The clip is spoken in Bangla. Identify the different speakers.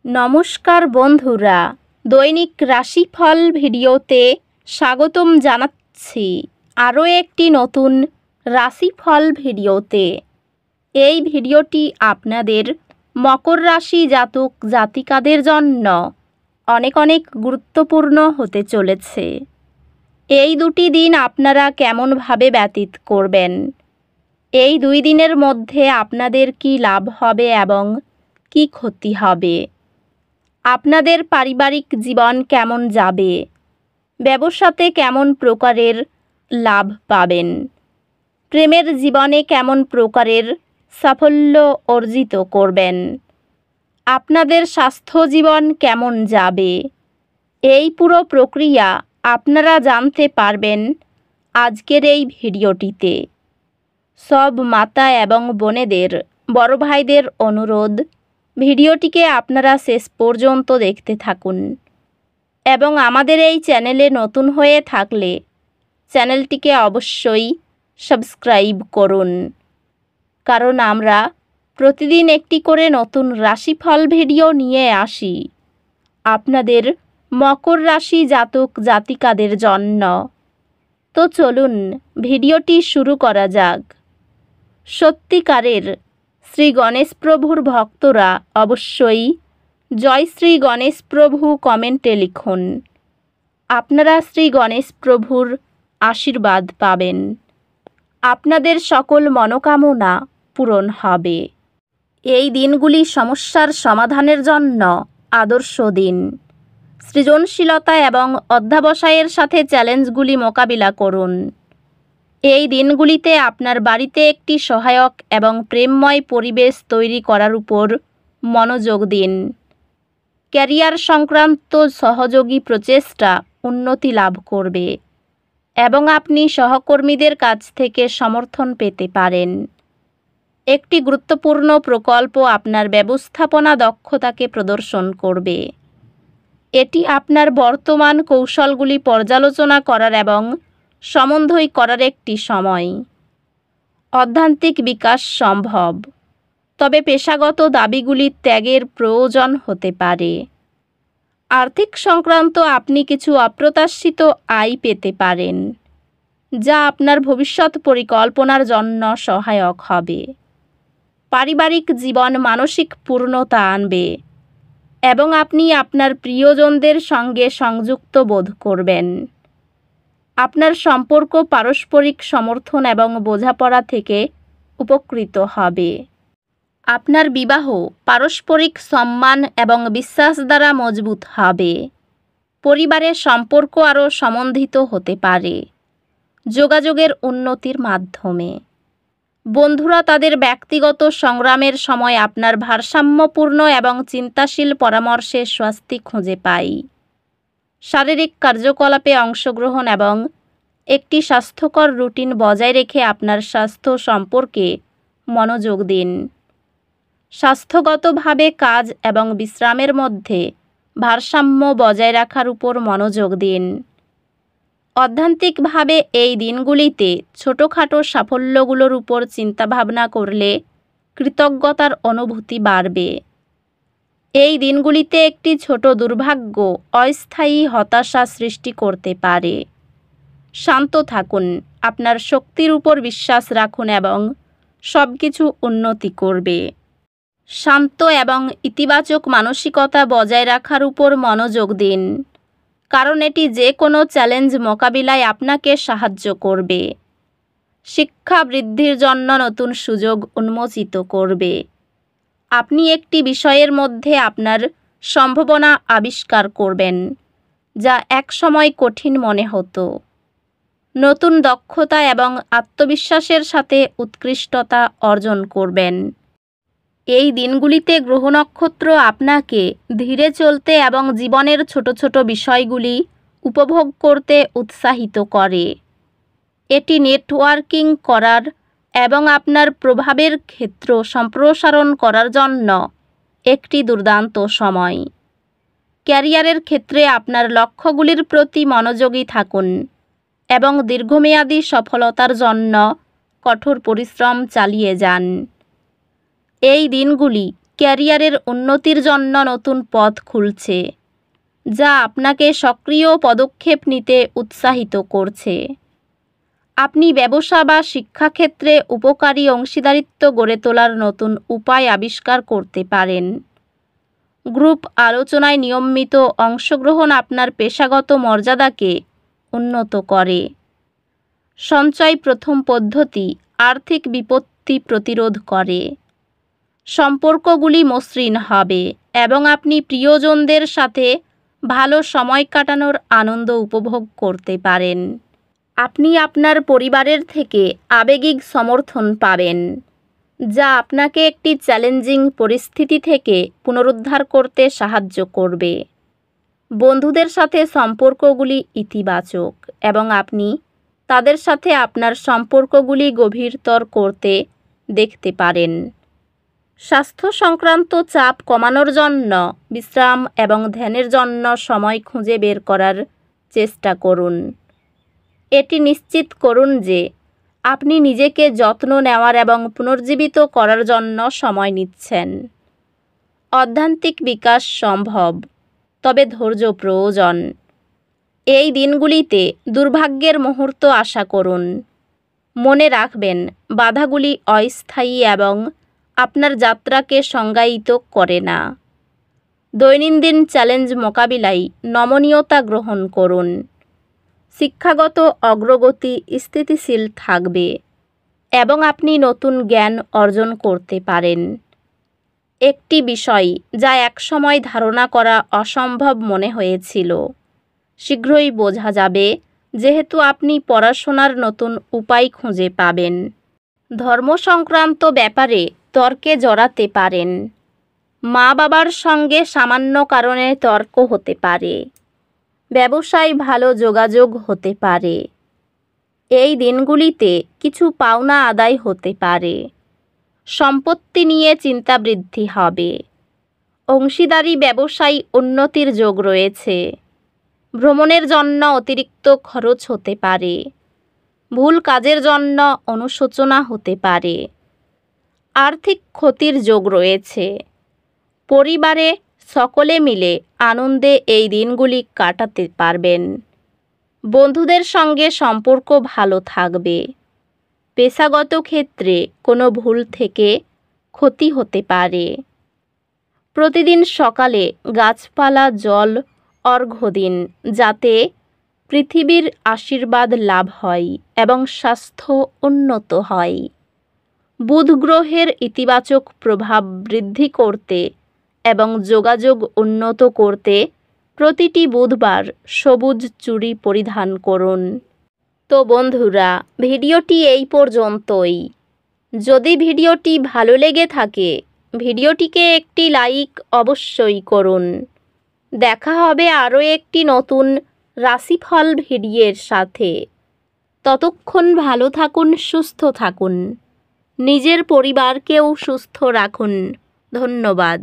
Speaker 1: নমস্কার বন্ধুরা, দৈনিক রাশিফল ভিডিওতে স্বাগতম জানাচ্ছি আরও একটি নতুন রাশিফল ভিডিওতে। এই ভিডিওটি আপনাদের মকর রাশি জাতক জাতিকাদের জন্য অনেক গুরুত্বপূর্ণ হতে চলেছে। এই দুটি দিন আপনারা কেমনভাবে ব্যতীত করবেন, এই 2 দিনের মধ্যে আপনাদের কি লাভ হবে এবং কি ক্ষতি হবে, আপনাদের পারিবারিক জীবন কেমন যাবে, ব্যবসাতে কেমন প্রকারের লাভ পাবেন, প্রেমের জীবনে কেমন প্রকারের সাফল্য অর্জিত করবেন, আপনাদের স্বাস্থ্য জীবন কেমন যাবে, এই পুরো প্রক্রিয়া আপনারা জানতে পারবেন আজকের এই ভিডিওটিতে। সব মাতা এবং বোনেদের, বড় ভাইদের অনুরোধ, ভিডিওটিকে আপনারা শেষ পর্যন্ত দেখতে থাকুন এবং আমাদের এই চ্যানেলে নতুন হয়ে থাকলে চ্যানেলটিকে অবশ্যই সাবস্ক্রাইব করুন, কারণ আমরা প্রতিদিন একটি করে নতুন রাশিফল ভিডিও নিয়ে আসি আপনাদের মকর রাশি জাতক জাতিকাদের জন্য। তো চলুন ভিডিওটি শুরু করা যাক। সত্যিকারের শ্রী গণেশ প্রভুর ভক্তরা অবশ্যই জয় শ্রী গণেশ প্রভু কমেন্টে লিখুন। আপনারা শ্রী গণেশ প্রভুর আশীর্বাদ পাবেন, আপনাদের সকল মনোকামনা পূরণ হবে। এই দিনগুলি সমস্যার সমাধানের জন্য আদর্শ দিন। সৃজনশীলতা এবং অধ্যবসায়ের সাথে চ্যালেঞ্জগুলি মোকাবিলা করুন। এই দিনগুলিতে আপনার বাড়িতে একটি সহায়ক এবং প্রেমময় পরিবেশ তৈরি করার উপর মনোযোগ দিন। ক্যারিয়ার সংক্রান্ত সহযোগী প্রচেষ্টা উন্নতি লাভ করবে এবং আপনি সহকর্মীদের কাছ থেকে সমর্থন পেতে পারেন। একটি গুরুত্বপূর্ণ প্রকল্প আপনার ব্যবস্থাপনা দক্ষতাকে প্রদর্শন করবে। এটি আপনার বর্তমান কৌশলগুলি পর্যালোচনা করার এবং সমন্বয় করার একটি সময়। অধ্যাত্মিক বিকাশ সম্ভব, তবে পেশাগত দাবিগুলি ত্যাগের প্রয়োজন হতে পারে। আর্থিক সংক্রান্ত আপনি কিছু অপ্রত্যাশিত আয় পেতে পারেন, যা আপনার ভবিষ্যৎ পরিকল্পনার জন্য সহায়ক হবে। পারিবারিক জীবন মানসিক পূর্ণতা আনবে এবং আপনি আপনার প্রিয়জনদের সঙ্গে সংযুক্ত বোধ করবেন। আপনার সম্পর্ক পারস্পরিক সমর্থন এবং বোঝাপড়া থেকে উপকৃত হবে। আপনার বিবাহ পারস্পরিক সম্মান এবং বিশ্বাস দ্বারা মজবুত হবে। পরিবারের সম্পর্ক আরও সমন্বিত হতে পারে যোগাযোগের উন্নতির মাধ্যমে। বন্ধুরা তাদের ব্যক্তিগত সংগ্রামের সময় আপনার ভারসাম্যপূর্ণ এবং চিন্তাশীল পরামর্শে স্বস্তি খুঁজে পায়। শারীরিক কার্যকলাপে অংশগ্রহণ এবং একটি স্বাস্থ্যকর রুটিন বজায় রেখে আপনার স্বাস্থ্য সম্পর্কে মনোযোগ দিন। স্বাস্থ্যগতভাবে কাজ এবং বিশ্রামের মধ্যে ভারসাম্য বজায় রাখার উপর মনোযোগ দিন। অধ্যাত্মিকভাবে এই দিনগুলিতে ছোটোখাটো সাফল্যগুলোর উপর চিন্তাভাবনা করলে কৃতজ্ঞতার অনুভূতি বাড়বে। এই দিনগুলিতে একটি ছোট দুর্ভাগ্য অস্থায়ী হতাশা সৃষ্টি করতে পারে। শান্ত থাকুন, আপনার শক্তির উপর বিশ্বাস রাখুন এবং সব কিছু উন্নতি করবে। শান্ত এবং ইতিবাচক মানসিকতা বজায় রাখার উপর মনোযোগ দিন, কারণ এটি যে কোনো চ্যালেঞ্জ মোকাবিলায় আপনাকে সাহায্য করবে। শিক্ষা বৃদ্ধির জন্য নতুন সুযোগ উন্মোচিত করবে। আপনি একটি বিষয়ের মধ্যে আপনার সম্ভাবনা আবিষ্কার করবেন, যা একসময় কঠিন মনে হতো। নতুন দক্ষতা এবং আত্মবিশ্বাসের সাথে উৎকৃষ্টতা অর্জন করবেন। এই দিনগুলিতে গ্রহ নক্ষত্র আপনাকে ধীরে চলতে এবং জীবনের ছোট ছোট বিষয়গুলি উপভোগ করতে উৎসাহিত করে। এটি নেটওয়ার্কিং করার এবং আপনার প্রভাবের ক্ষেত্র সম্প্রসারণ করার জন্য একটি দুর্দান্ত সময়। ক্যারিয়ারের ক্ষেত্রে আপনার লক্ষ্যগুলির প্রতি মনোযোগী থাকুন এবং দীর্ঘমেয়াদী সফলতার জন্য কঠোর পরিশ্রম চালিয়ে যান। এই দিনগুলি ক্যারিয়ারের উন্নতির জন্য নতুন পথ খুলছে, যা আপনাকে সক্রিয় পদক্ষেপ নিতে উৎসাহিত করছে। আপনি ব্যবসা বা শিক্ষাক্ষেত্রে উপকারী অংশীদারিত্ব গড়ে তোলার নতুন উপায় আবিষ্কার করতে পারেন। গ্রুপ আলোচনায় নিয়মিত অংশগ্রহণ আপনার পেশাগত মর্যাদাকে উন্নত করে। সঞ্চয় প্রথম পদ্ধতি আর্থিক বিপত্তি প্রতিরোধ করে। সম্পর্কগুলি মসৃণ হবে এবং আপনি প্রিয়জনদের সাথে ভালো সময় কাটানোর আনন্দ উপভোগ করতে পারেন। আপনি আপনার পরিবারের থেকে আবেগিক সমর্থন পাবেন, যা আপনাকে একটি চ্যালেঞ্জিং পরিস্থিতি থেকে পুনরুদ্ধার করতে সাহায্য করবে। বন্ধুদের সাথে সম্পর্কগুলি ইতিবাচক এবং আপনি তাদের সাথে আপনার সম্পর্কগুলি গভীরতর করতে দেখতে পারেন। স্বাস্থ্য সংক্রান্ত চাপ কমানোর জন্য বিশ্রাম এবং ধ্যানের জন্য সময় খুঁজে বের করার চেষ্টা করুন। এটি নিশ্চিত করুন যে আপনি নিজেকে যত্ন নেওয়ার এবং পুনর্জীবিত করার জন্য সময় নিচ্ছেন। আধ্যাত্মিক বিকাশ সম্ভব, তবে ধৈর্য প্রয়োজন। এই দিনগুলিতে দুর্ভাগ্যের মুহূর্ত আশা করুন। মনে রাখবেন, বাধাগুলি অস্থায়ী এবং আপনার যাত্রাকে সংজ্ঞায়িত করে না। দৈনন্দিন চ্যালেঞ্জ মোকাবিলায় নমনীয়তা গ্রহণ করুন। শিক্ষাগত অগ্রগতি স্থিতিশীল থাকবে এবং আপনি নতুন জ্ঞান অর্জন করতে পারেন। একটি বিষয় যা একসময় ধারণা করা অসম্ভব মনে হয়েছিল, শীঘ্রই বোঝা যাবে যেহেতু আপনি পড়াশোনার নতুন উপায় খুঁজে পাবেন। ধর্ম সংক্রান্ত ব্যাপারে তর্কে জড়াতে পারেন। মা বাবার সঙ্গে সামান্য কারণে তর্ক হতে পারে। ব্যবসায় ভালো যোগাযোগ হতে পারে। এই দিনগুলিতে কিছু পাওনা আদায় হতে পারে। সম্পত্তি নিয়ে চিন্তা বৃদ্ধি হবে। অংশীদারি ব্যবসায় উন্নতির যোগ রয়েছে। ভ্রমণের জন্য অতিরিক্ত খরচ হতে পারে। ভুল কাজের জন্য অনুশোচনা হতে পারে। আর্থিক ক্ষতির যোগ রয়েছে। পরিবারে সকলে মিলে আনন্দে এই দিনগুলি কাটাতে পারবেন। বন্ধুদের সঙ্গে সম্পর্ক ভালো থাকবে। পেশাগত ক্ষেত্রে কোনো ভুল থেকে ক্ষতি হতে পারে। প্রতিদিন সকালে গাছপালা জল অর্ঘ্য দিন, যাতে পৃথিবীর আশীর্বাদ লাভ হয় এবং স্বাস্থ্য উন্নত হয়। বুধ গ্রহের ইতিবাচক প্রভাব বৃদ্ধি করতে এবং যোগাযোগ উন্নত করতে প্রতিটি বুধবার সবুজ চুড়ি পরিধান করুন। তো বন্ধুরা, ভিডিওটি এই পর্যন্তই। যদি ভিডিওটি ভালো লেগে থাকে, ভিডিওটিকে একটি লাইক অবশ্যই করুন। দেখা হবে আরও একটি নতুন রাশিফল ভিডিওর সাথে। ততক্ষণ ভালো থাকুন, সুস্থ থাকুন, নিজের পরিবারকেও সুস্থ রাখুন। ধন্যবাদ।